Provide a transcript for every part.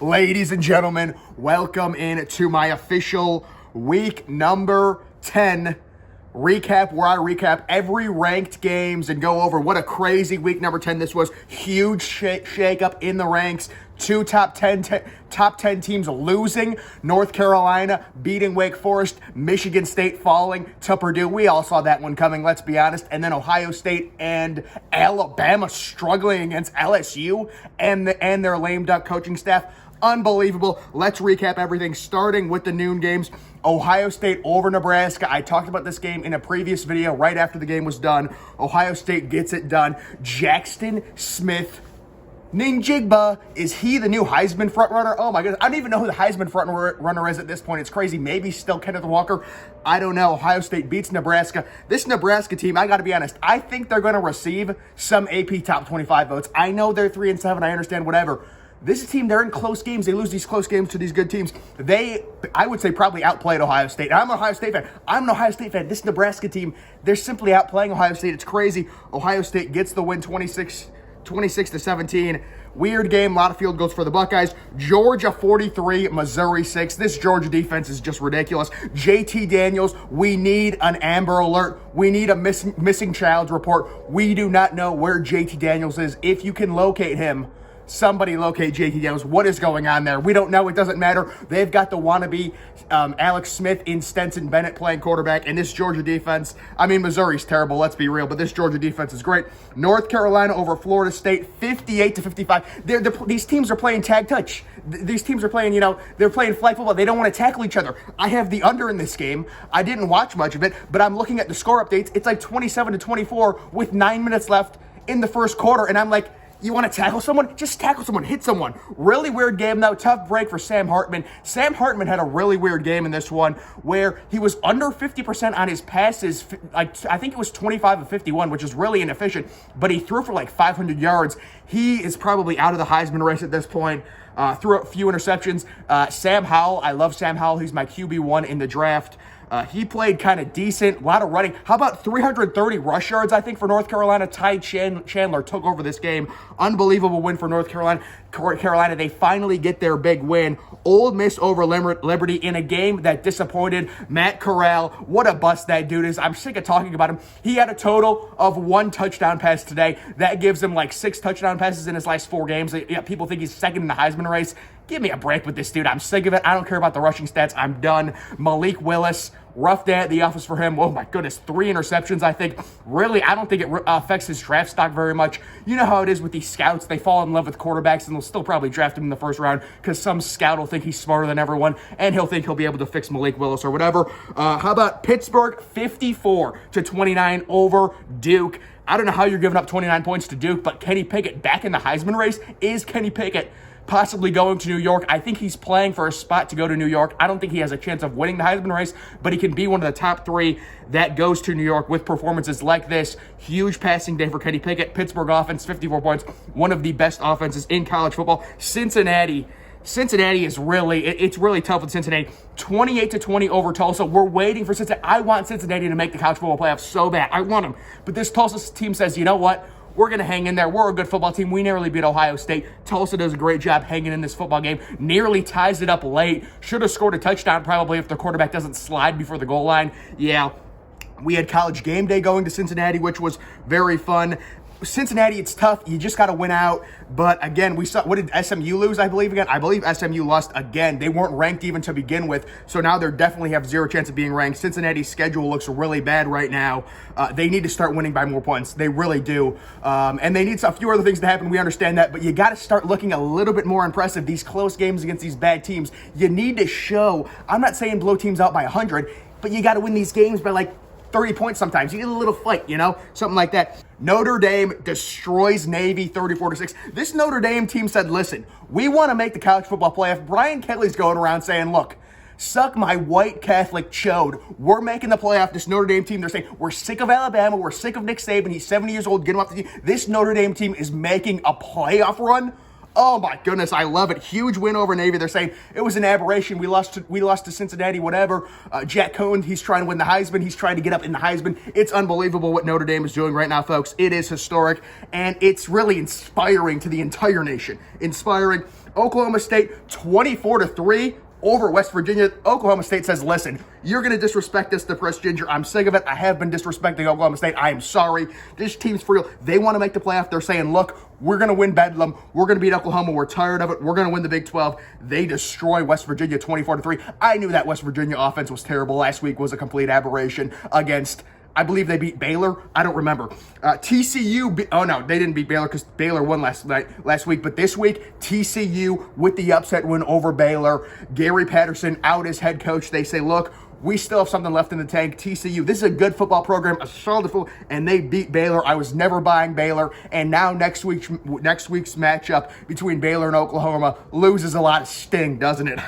Ladies and gentlemen, welcome in to my official week number 10 recap, where I recap every ranked games and go over what a crazy week number 10 this was. Huge shake up in the ranks. Two top 10 teams losing. North Carolina beating Wake Forest. Michigan State falling to Purdue. We all saw that one coming, let's be honest. And then Ohio State and Alabama struggling against LSU and their lame duck coaching staff. Unbelievable. Let's recap everything, starting with the noon games. Ohio State over Nebraska. I talked about this game in a previous video right after the game was done. Ohio State gets it done. Jackson Smith Ninjigba, is he the new Heisman frontrunner? Oh my goodness, I don't even know who the Heisman frontrunner is at this point. It's crazy. Maybe still Kenneth Walker. I don't know. Ohio State beats Nebraska. This Nebraska team, I got to be honest, I think they're going to receive some AP top 25 votes. I know they're 3-7. I understand whatever. This is a team, they're in close games. They lose these close games to these good teams. They, I would say, probably outplayed Ohio State. I'm an Ohio State fan. This Nebraska team, they're simply outplaying Ohio State. It's crazy. Ohio State gets the win 26-17. Weird game, a lot of field goals for the Buckeyes. Georgia 43, Missouri 6. This Georgia defense is just ridiculous. JT Daniels, we need an Amber Alert. We need a missing child report. We do not know where JT Daniels is. If you can locate him, somebody locate JT Daniels. What is going on there? We don't know. It doesn't matter. They've got the wannabe Alex Smith in Stetson Bennett playing quarterback. And this Georgia defense, I mean, Missouri's terrible, let's be real, but this Georgia defense is great. North Carolina over Florida State, 58-55. These teams are playing tag touch. These teams are playing, they're playing flag football. They don't want to tackle each other. I have the under in this game. I didn't watch much of it, but I'm looking at the score updates. It's like 27-24 with 9 minutes left in the first quarter. And I'm like, you want to tackle someone? Just tackle someone, hit someone. Really weird game, though. Tough break for Sam Hartman. Sam Hartman had a really weird game in this one where he was under 50% on his passes. I think it was 25 of 51, which is really inefficient, but he threw for like 500 yards. He is probably out of the Heisman race at this point. Threw a few interceptions. Sam Howell, I love Sam Howell. He's my QB1 in the draft. He played kind of decent, a lot of running. How about 330 rush yards, I think, for North Carolina? Ty Chandler took over this game. Unbelievable win for North Carolina. They finally get their big win. Ole Miss over Liberty in a game that disappointed. Matt Corral, what a bust that dude is. I'm sick of talking about him. He had a total of 1 touchdown pass today. That gives him like 6 touchdown passes in his last 4 games. Yeah, people think he's second in the Heisman race. Give me a break with this dude. I'm sick of it. I don't care about the rushing stats. I'm done. Malik Willis, rough day at the office for him. Oh my goodness, 3 interceptions, I think. Really, I don't think it affects his draft stock very much. You know how it is with these scouts. They fall in love with quarterbacks and they'll still probably draft him in the first round because some scout will think he's smarter than everyone and he'll think he'll be able to fix Malik Willis or whatever. How about Pittsburgh 54-29 over Duke? I don't know how you're giving up 29 points to Duke, but Kenny Pickett back in the Heisman race? Is Kenny Pickett possibly going to New York? I think he's playing for a spot to go to New York. I don't think he has a chance of winning the Heisman race, but he can be one of the top 3 that goes to New York with performances like this. Huge passing day for Kenny Pickett. Pittsburgh offense, 54 points. One of the best offenses in college football. Cincinnati is really tough with Cincinnati. 28-20 over Tulsa. We're waiting for Cincinnati. I want Cincinnati to make the college football playoffs so bad. I want them. But this Tulsa team says, you know what? We're going to hang in there. We're a good football team. We nearly beat Ohio State. Tulsa does a great job hanging in this football game. Nearly ties it up late. Should have scored a touchdown probably if the quarterback doesn't slide before the goal line. Yeah, we had College Game Day going to Cincinnati, which was very fun. Cincinnati, it's tough. You just got to win out. But again, we saw, what did SMU lose, I believe, again? I believe SMU lost again. They weren't ranked even to begin with. So now they definitely have 0 chance of being ranked. Cincinnati's schedule looks really bad right now. They need to start winning by more points. They really do. And they need a few other things to happen. We understand that. But you got to start looking a little bit more impressive. These close games against these bad teams, you need to show. I'm not saying blow teams out by 100, but you got to win these games by like 30 points sometimes. You need a little fight, something like that. Notre Dame destroys Navy 34-6. This Notre Dame team said, listen, we want to make the college football playoff. Brian Kelly's going around saying, look, suck my white Catholic chode. We're making the playoff. This Notre Dame team, they're saying, we're sick of Alabama. We're sick of Nick Saban. He's 70 years old. Get him off the team. This Notre Dame team is making a playoff run. Oh my goodness, I love it. Huge win over Navy. They're saying it was an aberration. We lost to Cincinnati, whatever. Jack Cohen, he's trying to win the Heisman. He's trying to get up in the Heisman. It's unbelievable what Notre Dame is doing right now, folks. It is historic, and it's really inspiring to the entire nation. Inspiring. Oklahoma State, 24-3. Over West Virginia. Oklahoma State says, listen, you're going to disrespect us, the Press Ginger. I'm sick of it. I have been disrespecting Oklahoma State. I am sorry. This team's for real. They want to make the playoff. They're saying, look, we're going to win Bedlam. We're going to beat Oklahoma. We're tired of it. We're going to win the Big 12. They destroy West Virginia 24-3. I knew that West Virginia offense was terrible. Last week was a complete aberration against, I believe they beat Baylor. I don't remember. TCU, oh no, they didn't beat Baylor because Baylor won last week. But this week, TCU with the upset win over Baylor. Gary Patterson out as head coach. They say, look, we still have something left in the tank. TCU, this is a good football program, a solid football, and they beat Baylor. I was never buying Baylor. And now next week's matchup between Baylor and Oklahoma loses a lot of sting, doesn't it?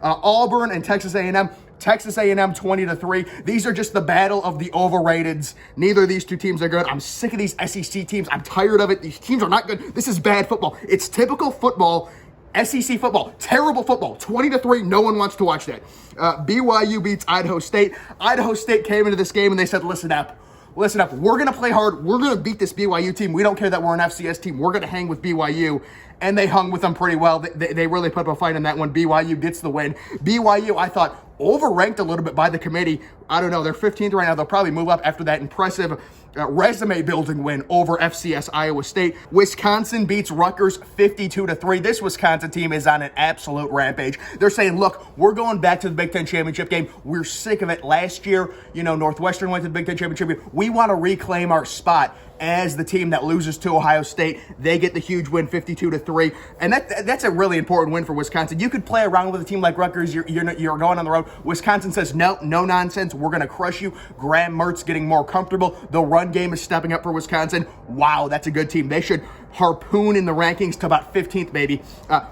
Auburn and Texas A&M. Texas A&M 20-3. These are just the battle of the overrateds. Neither of these two teams are good. I'm sick of these SEC teams. I'm tired of it. These teams are not good. This is bad football. It's typical football. SEC football, terrible football, 20-3. No one wants to watch that. BYU beats Idaho State. Idaho State came into this game and they said, listen up. We're going to play hard. We're going to beat this BYU team. We don't care that we're an FCS team. We're going to hang with BYU. And they hung with them pretty well. They really put up a fight in that one. BYU gets the win. BYU, I thought, overranked a little bit by the committee. I don't know. They're 15th right now. They'll probably move up after that impressive resume building win over FCS Iowa State. Wisconsin beats Rutgers 52-3. This Wisconsin team is on an absolute rampage. They're saying, look, we're going back to the Big Ten championship game. We're sick of it. Last year, Northwestern went to the Big Ten championship game. We want to reclaim our spot as the team that loses to Ohio State. They get the huge win, 52-3. And that's a really important win for Wisconsin. You could play around with a team like Rutgers. You're going on the road. Wisconsin says, no nonsense. We're going to crush you. Graham Mertz getting more comfortable. The run game is stepping up for Wisconsin. Wow, that's a good team. They should harpoon in the rankings to about 15th, maybe.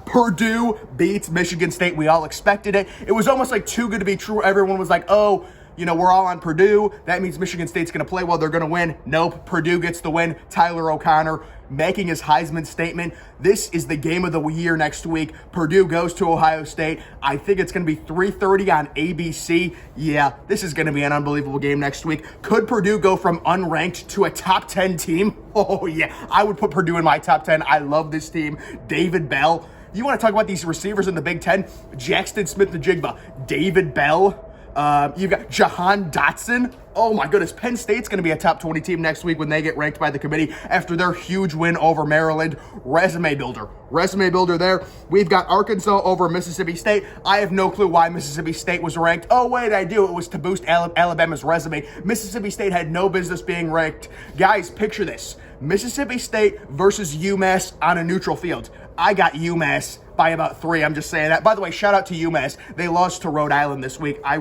Purdue beats Michigan State. We all expected it. It was almost like too good to be true. Everyone was like, oh, we're all on Purdue. That means Michigan State's going to play well. They're going to win. Nope. Purdue gets the win. Tyler O'Connor making his Heisman statement. This is the game of the year next week. Purdue goes to Ohio State. I think it's going to be 3:30 on ABC. Yeah, this is going to be an unbelievable game next week. Could Purdue go from unranked to a top 10 team? Oh, yeah. I would put Purdue in my top 10. I love this team. David Bell. You want to talk about these receivers in the Big Ten? Jackson Smith-Njigba, David Bell. You've got Jahan Dotson. Oh my goodness, Penn State's going to be a top 20 team next week when they get ranked by the committee after their huge win over Maryland. Resume builder there. We've got Arkansas over Mississippi State. I have no clue why Mississippi State was ranked. Oh wait, I do. It was to boost Alabama's resume. Mississippi State had no business being ranked. Guys, picture this. Mississippi State versus UMass on a neutral field. I got UMass by about 3. I'm just saying that. By the way, shout out to UMass. They lost to Rhode Island this week. I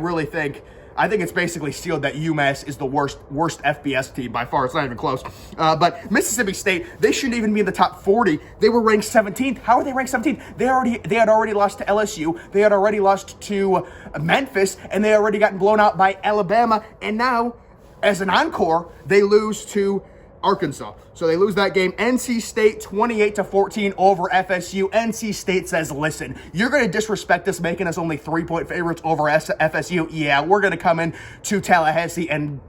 think it's basically sealed that UMass is the worst FBS team by far. It's not even close. But Mississippi State, they shouldn't even be in the top 40. They were ranked 17th. How are they ranked 17th? They had already lost to LSU. They had already lost to Memphis, and they had already gotten blown out by Alabama. And now, as an encore, they lose to Arkansas. So they lose that game. NC State 28-14 over FSU. NC State says, listen, you're going to disrespect us, making us only 3-point favorites over FSU. Yeah, we're going to come in to Tallahassee and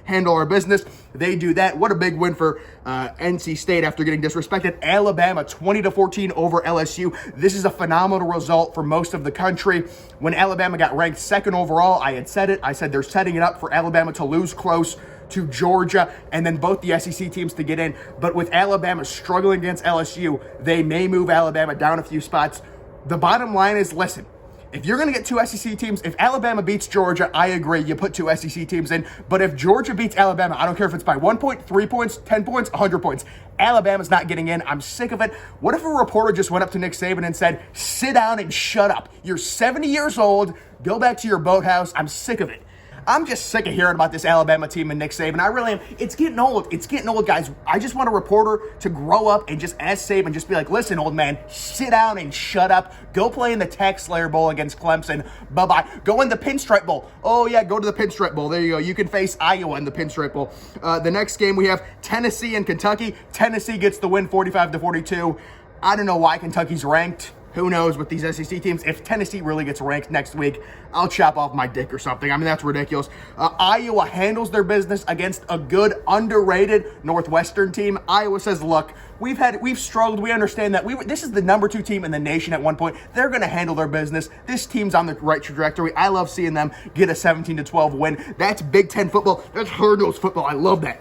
handle our business. They do that. What a big win for NC State after getting disrespected. Alabama 20-14 over LSU. This is a phenomenal result for most of the country. When Alabama got ranked second overall, I had said it. I said they're setting it up for Alabama to lose close to Georgia and then both the SEC teams to get in. But with Alabama struggling against LSU, they may move Alabama down a few spots. The bottom line is, listen, if you're going to get 2 SEC teams, if Alabama beats Georgia, I agree, you put 2 SEC teams in. But if Georgia beats Alabama, I don't care if it's by 1 point, 3 points, 10 points, 100 points. Alabama's not getting in. I'm sick of it. What if a reporter just went up to Nick Saban and said, sit down and shut up. You're 70 years old. Go back to your boathouse. I'm sick of it. I'm just sick of hearing about this Alabama team and Nick Saban. I really am. It's getting old. It's getting old, guys. I just want a reporter to grow up and just ask Saban, just be like, listen, old man, sit down and shut up. Go play in the Tax Slayer Bowl against Clemson. Bye-bye. Go in the Pinstripe Bowl. Oh, yeah, go to the Pinstripe Bowl. There you go. You can face Iowa in the Pinstripe Bowl. The next game we have Tennessee and Kentucky. Tennessee gets the win 45-42. I don't know why Kentucky's ranked. Who knows with these SEC teams? If Tennessee really gets ranked next week, I'll chop off my dick or something. I mean, that's ridiculous. Iowa handles their business against a good, underrated Northwestern team. Iowa says, look, we've struggled. We understand that. This is the number 2 team in the nation at one point. They're going to handle their business. This team's on the right trajectory. I love seeing them get a 17-12 win. That's Big Ten football. That's hard-nosed football. I love that.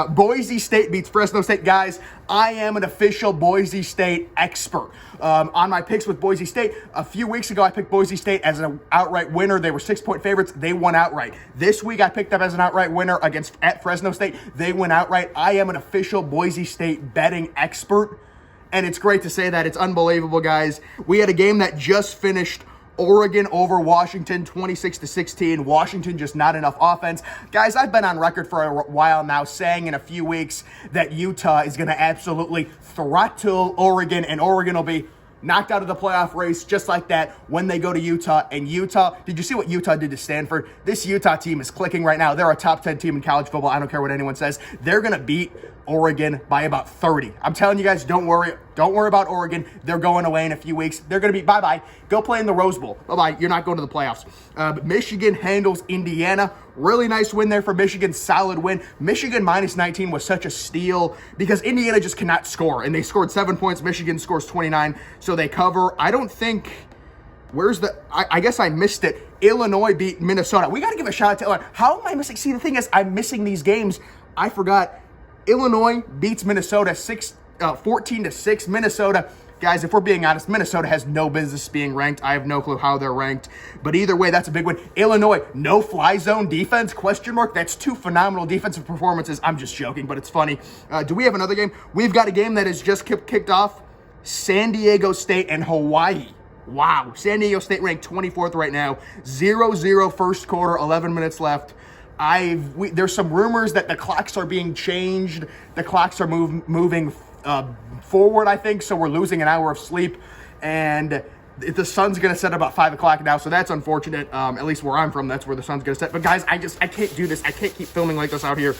Boise State beats Fresno State. Guys, I am an official Boise State expert. On my picks with Boise State, a few weeks ago, I picked Boise State as an outright winner. They were 6-point favorites. They won outright. This week, I picked them as an outright winner at Fresno State. They went outright. I am an official Boise State betting expert, and it's great to say that. It's unbelievable, guys. We had a game that just finished. Oregon over Washington, 26-16. Washington just not enough offense. Guys, I've been on record for a while now saying in a few weeks that Utah is going to absolutely throttle Oregon, and Oregon will be knocked out of the playoff race just like that when they go to Utah. And Utah, did you see what Utah did to Stanford? This Utah team is clicking right now. They're a top 10 team in college football. I don't care what anyone says. They're going to beat Oregon by about 30. I'm telling you guys, don't worry. Don't worry about Oregon. They're going away in a few weeks. They're going to be bye-bye. Go play in the Rose Bowl. Bye-bye. You're not going to the playoffs. Michigan handles Indiana. Really nice win there for Michigan. Solid win. Michigan minus 19 was such a steal because Indiana just cannot score. And they scored 7 points. Michigan scores 29. So they cover. I don't think... I guess I missed it. Illinois beat Minnesota. We got to give a shout out to Illinois. How am I missing? See, the thing is, I'm missing these games. I forgot. Illinois beats Minnesota 14-6. Minnesota, guys, if we're being honest, Minnesota has no business being ranked. I have no clue how they're ranked. But either way, that's a big win. Illinois, no fly zone defense, question mark. That's 2 phenomenal defensive performances. I'm just joking, but it's funny. Do we have another game? We've got a game that has just kicked off. San Diego State and Hawaii. Wow. San Diego State ranked 24th right now. 0-0 first quarter, 11 minutes left. There's some rumors that the clocks are being changed. The clocks are moving forward, I think, so we're losing an hour of sleep. And the sun's going to set about 5 o'clock now, so that's unfortunate. At least where I'm from, that's where the sun's going to set. But, guys, I can't do this. I can't keep filming like this out here.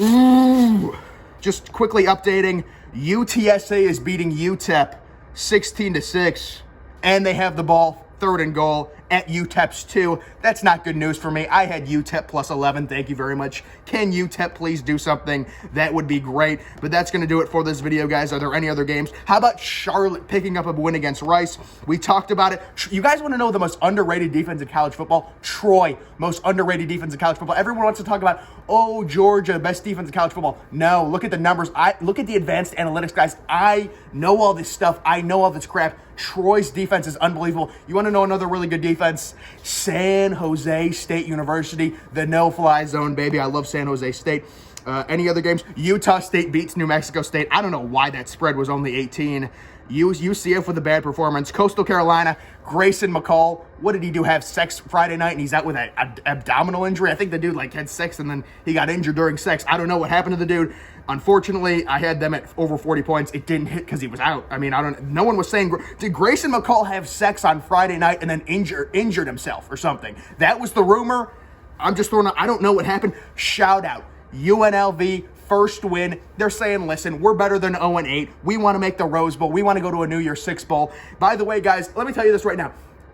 Ooh. Just quickly updating, UTSA is beating UTEP 16-6, and they have the ball, 3rd and goal at UTEP's 2. That's not good news for me. I had UTEP plus 11. Thank you very much. Can UTEP please do something? That would be great. But that's going to do it for this video, guys. Are there any other games? How about Charlotte picking up a win against Rice? We talked about it. You guys want to know the most underrated defense in college football? Troy, most underrated defense in college football. Everyone wants to talk about, oh, Georgia, best defense in college football. No, look at the numbers. Look at the advanced analytics, guys. I know all this stuff. I know all this crap. Troy's defense is unbelievable. You want to know another really good defense? San Jose State University, the no-fly zone, baby. I love San Jose State. Any other games? Utah State beats New Mexico State. I don't know why that spread was only 18. UCF with a bad performance. Coastal Carolina, Grayson McCall. What did he do? Have sex Friday night and he's out with an abdominal injury? I think the dude had sex and then he got injured during sex. I don't know what happened to the dude. Unfortunately, I had them at over 40 points. It didn't hit because he was out. I mean, no one was saying, did Grayson McCall have sex on Friday night and then injured himself or something? That was the rumor. I'm just throwing out, I don't know what happened. Shout out. UNLV, first win. They're saying, listen, we're better than 0-8. We want to make the Rose Bowl. We want to go to a New Year's Six Bowl. By the way, guys, let me tell you this right now.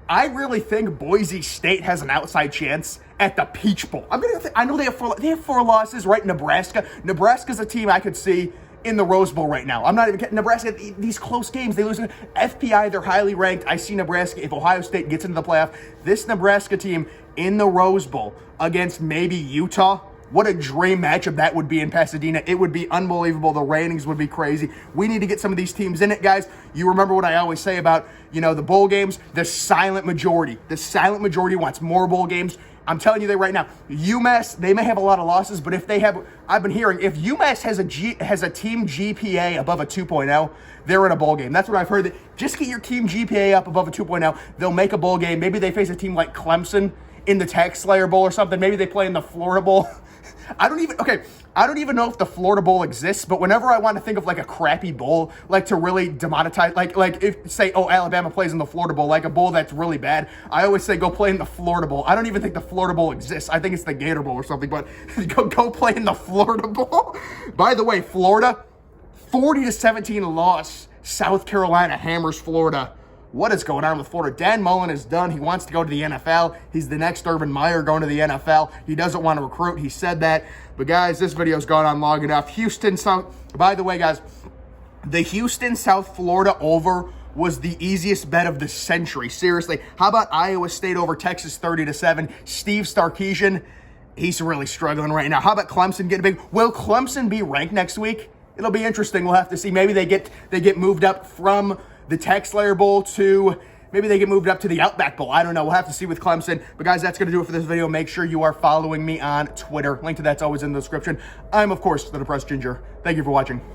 I really think Boise State has an outside chance at the Peach Bowl. I know they have 4 losses, right? Nebraska's a team I could see in the Rose Bowl right now. I'm not even kidding. Nebraska, these close games, they lose. FPI, they're highly ranked. I see Nebraska, if Ohio State gets into the playoff, this Nebraska team in the Rose Bowl against maybe Utah, what a dream matchup that would be in Pasadena. It would be unbelievable. The ratings would be crazy. We need to get some of these teams in it, guys. You remember what I always say about, the bowl games? The silent majority. The silent majority wants more bowl games. I'm telling you that right now. UMass, they may have a lot of losses, but if they have, I've been hearing, if UMass has a team GPA above a 2.0, they're in a bowl game. That's what I've heard. Just get your team GPA up above a 2.0. They'll make a bowl game. Maybe they face a team like Clemson in the Tax Slayer Bowl or something. Maybe they play in the Florida Bowl. I don't even know if the Florida Bowl exists, but whenever I want to think of a crappy bowl, to really demonetize, if say, oh, Alabama plays in the Florida Bowl, a bowl that's really bad, I always say go play in the Florida Bowl. I don't even think the Florida Bowl exists. I think it's the Gator Bowl or something, but go play in the Florida Bowl. By the way, Florida, 40-17 loss South Carolina hammers Florida. What is going on with Florida? Dan Mullen is done. He wants to go to the NFL. He's the next Urban Meyer going to the NFL. He doesn't want to recruit. He said that. But guys, this video's gone on long enough. Houston, by the way, guys, the Houston, South Florida over was the easiest bet of the century. Seriously. How about Iowa State over Texas 30-7? Steve Sarkisian, he's really struggling right now. How about Clemson getting big? Will Clemson be ranked next week? It'll be interesting. We'll have to see. Maybe they get moved up from the TextLayer Bowl to, maybe they get moved up to the Outback Bowl. I don't know. We'll have to see with Clemson. But guys, that's going to do it for this video. Make sure you are following me on Twitter. Link to that's always in the description. I'm, of course, the Depressed Ginger. Thank you for watching.